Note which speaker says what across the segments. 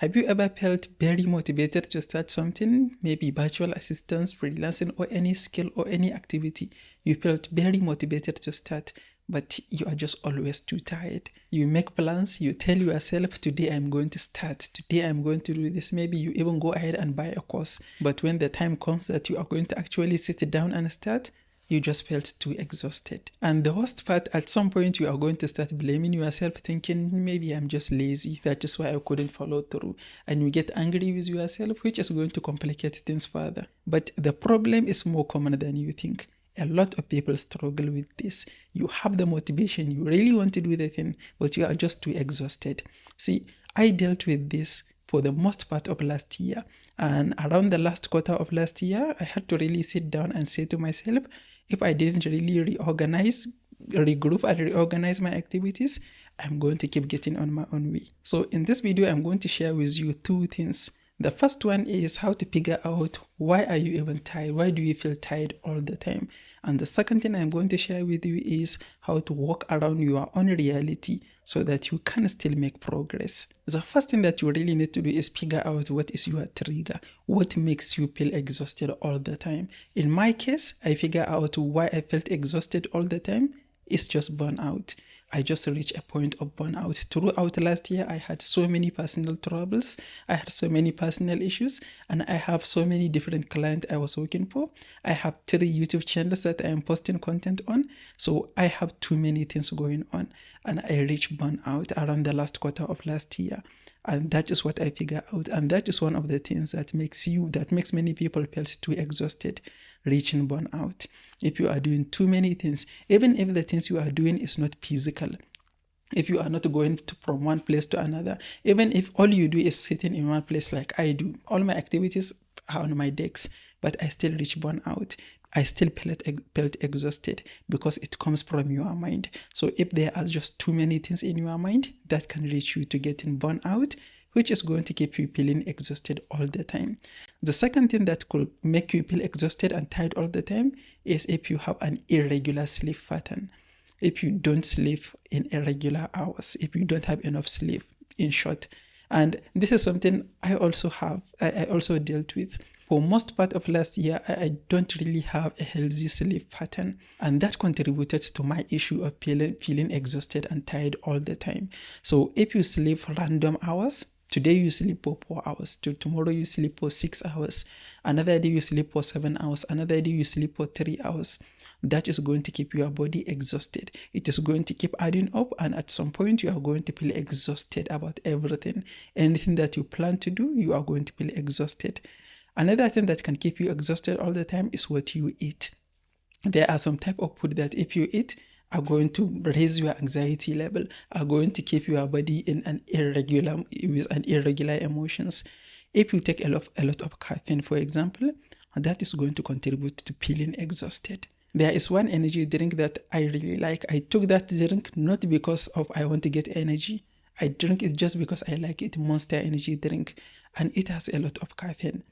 Speaker 1: Have you ever felt very motivated to start something, maybe virtual assistance, freelancing, or any skill or any activity? You felt very motivated to start, but you are just always too tired. You make plans, you tell yourself, today I'm going to start, today I'm going to do this. Maybe you even go ahead and buy a course. But when the time comes that you are going to actually sit down and start, you just felt too exhausted. And the worst part, at some point you are going to start blaming yourself, thinking, maybe I'm just lazy, that is why I couldn't follow through. And you get angry with yourself, which is going to complicate things further. But the problem is more common than you think. A lot of people struggle with this. You have the motivation, you really want to do the thing, but you are just too exhausted. See, I dealt with this for the most part of last year. And around the last quarter of last year, I had to really sit down and say to myself, if I didn't really regroup and reorganize my activities, I'm going to keep getting on my own way. So in this video, I'm going to share with you two things. The first one is how to figure out why are you even tired? Why do you feel tired all the time? And the second thing I'm going to share with you is how to walk around your own reality so that you can still make progress. The first thing that you really need to do is figure out what is your trigger, what makes you feel exhausted all the time. In my case, I figure out why I felt exhausted all the time. It's just burnout. I just reached a point of burnout. Throughout last year, I had so many personal troubles. I had so many personal issues, and I have so many different clients I was working for. I have 3 YouTube channels that I am posting content on. So I have too many things going on, and I reached burnout around the last quarter of last year. And that is what I figure out. And that is one of the things that makes many people feel too exhausted, reaching burnout. If you are doing too many things, even if the things you are doing is not physical, if you are not going from one place to another, even if all you do is sitting in one place like I do, all my activities are on my decks, but I still reach burnout. I still felt exhausted because it comes from your mind. So if there are just too many things in your mind, that can reach you to getting burnout, which is going to keep you feeling exhausted all the time. The second thing that could make you feel exhausted and tired all the time is if you have an irregular sleep pattern. If you don't sleep in irregular hours, if you don't have enough sleep, in short. And this is something I also dealt with. For most part of last year, I don't really have a healthy sleep pattern, and that contributed to my issue of feeling exhausted and tired all the time. So if you sleep random hours, today you sleep for 4 hours, tomorrow you sleep for 6 hours, another day you sleep for 7 hours, another day you sleep for 3 hours, that is going to keep your body exhausted. It is going to keep adding up, and at some point you are going to feel exhausted about everything. Anything that you plan to do, you are going to feel exhausted. Another thing that can keep you exhausted all the time is what you eat. There are some type of food that if you eat are going to raise your anxiety level, are going to keep your body with an irregular emotions. If you take a lot of caffeine, for example, that is going to contribute to feeling exhausted. There is one energy drink that I really like. I took that drink not because I want to get energy. I drink it just because I like it, Monster Energy drink, and it has a lot of caffeine.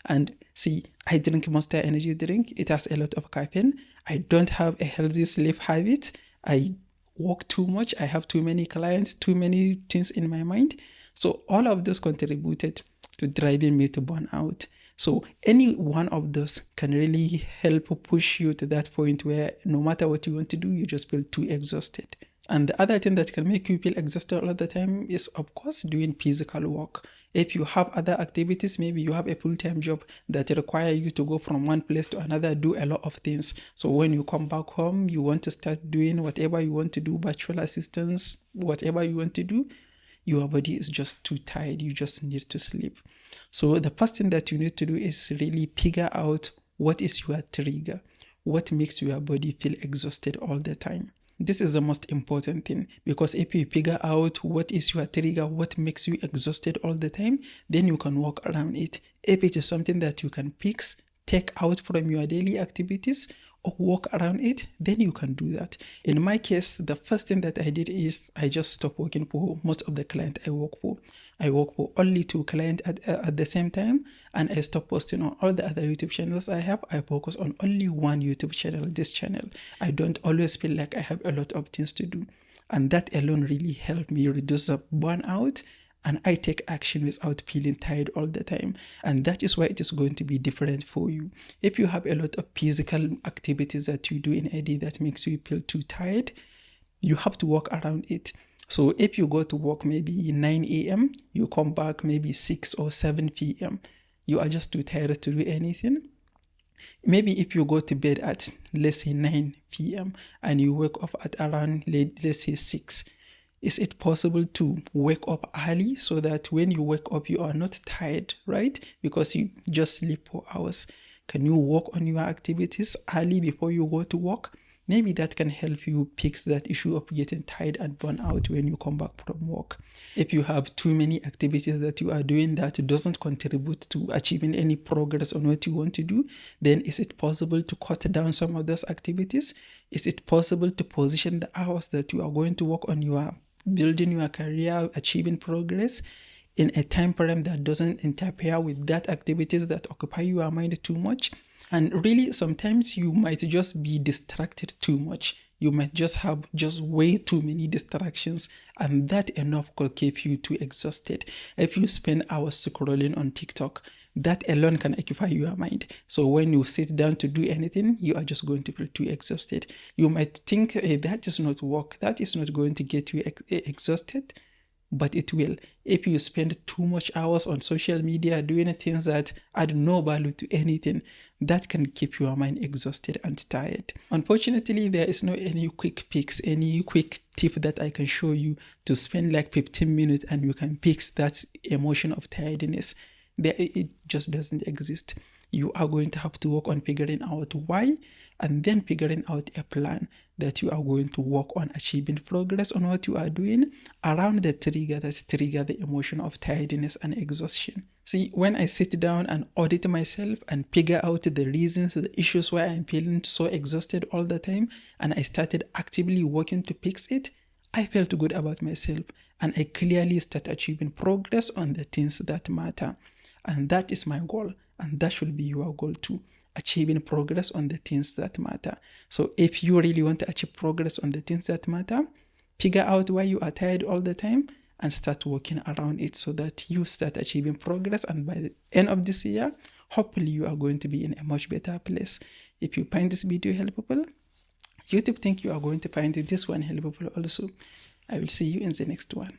Speaker 1: And see, I drink Monster Energy drink. It has a lot of caffeine. I don't have a healthy sleep habit. I work too much. I have too many clients, too many things in my mind. So all of this contributed to driving me to burnout. So any one of those can really help push you to that point where no matter what you want to do, you just feel too exhausted. And the other thing that can make you feel exhausted all the time is, of course, doing physical work. If you have other activities, maybe you have a full-time job that require you to go from one place to another, do a lot of things. So when you come back home, you want to start doing whatever you want to do, virtual assistance, whatever you want to do, your body is just too tired. You just need to sleep. So the first thing that you need to do is really figure out what is your trigger, what makes your body feel exhausted all the time. This is the most important thing, because if you figure out what is your trigger, what makes you exhausted all the time, then you can work around it. If it is something that you can fix, take out from your daily activities, or work around it, then you can do that. In my case, the first thing that I did is I just stopped working for most of the clients I work for. I work for only 2 clients at the same time, and I stopped posting on all the other YouTube channels I have. I focus on only one YouTube channel, this channel. I don't always feel like I have a lot of things to do. And that alone really helped me reduce the burnout and I take action without feeling tired all the time. And that is why it is going to be different for you. If you have a lot of physical activities that you do in a day that makes you feel too tired, you have to work around it. So if you go to work maybe 9 a.m., you come back maybe 6 or 7 p.m., you are just too tired to do anything. Maybe if you go to bed at, let's say, 9 p.m. and you wake up at around, let's say, 6, is it possible to wake up early so that when you wake up, you are not tired, right? Because you just sleep for hours. Can you work on your activities early before you go to work? Maybe that can help you fix that issue of getting tired and burn out when you come back from work. If you have too many activities that you are doing that doesn't contribute to achieving any progress on what you want to do, then is it possible to cut down some of those activities? Is it possible to position the hours that you are going to work on your building your career, achieving progress in a time frame that doesn't interfere with that activities that occupy your mind too much? And really, sometimes you might just be distracted too much. You might just have way too many distractions, and that enough could keep you too exhausted. If you spend hours scrolling on TikTok, that alone can occupy your mind. So when you sit down to do anything, you are just going to feel too exhausted. You might think, hey, that is not work. That is not going to get you exhausted. But it will. If you spend too much hours on social media doing things that add no value to anything, that can keep your mind exhausted and tired. Unfortunately, there is no any quick fix, any quick tip that I can show you to spend like 15 minutes and you can fix that emotion of tiredness. It just doesn't exist. You are going to have to work on figuring out why, and then figuring out a plan that you are going to work on achieving progress on what you are doing around the trigger that trigger the emotion of tiredness and exhaustion. See, when I sit down and audit myself and figure out the reasons, the issues why I'm feeling so exhausted all the time, and I started actively working to fix it, I felt good about myself, and I clearly start achieving progress on the things that matter. And that is my goal, and that should be your goal too. Achieving progress on the things that matter. So if you really want to achieve progress on the things that matter, figure out why you are tired all the time and start working around it so that you start achieving progress. And by the end of this year, hopefully you are going to be in a much better place. If you find this video helpful, YouTube think you are going to find this one helpful also. I will see you in the next one.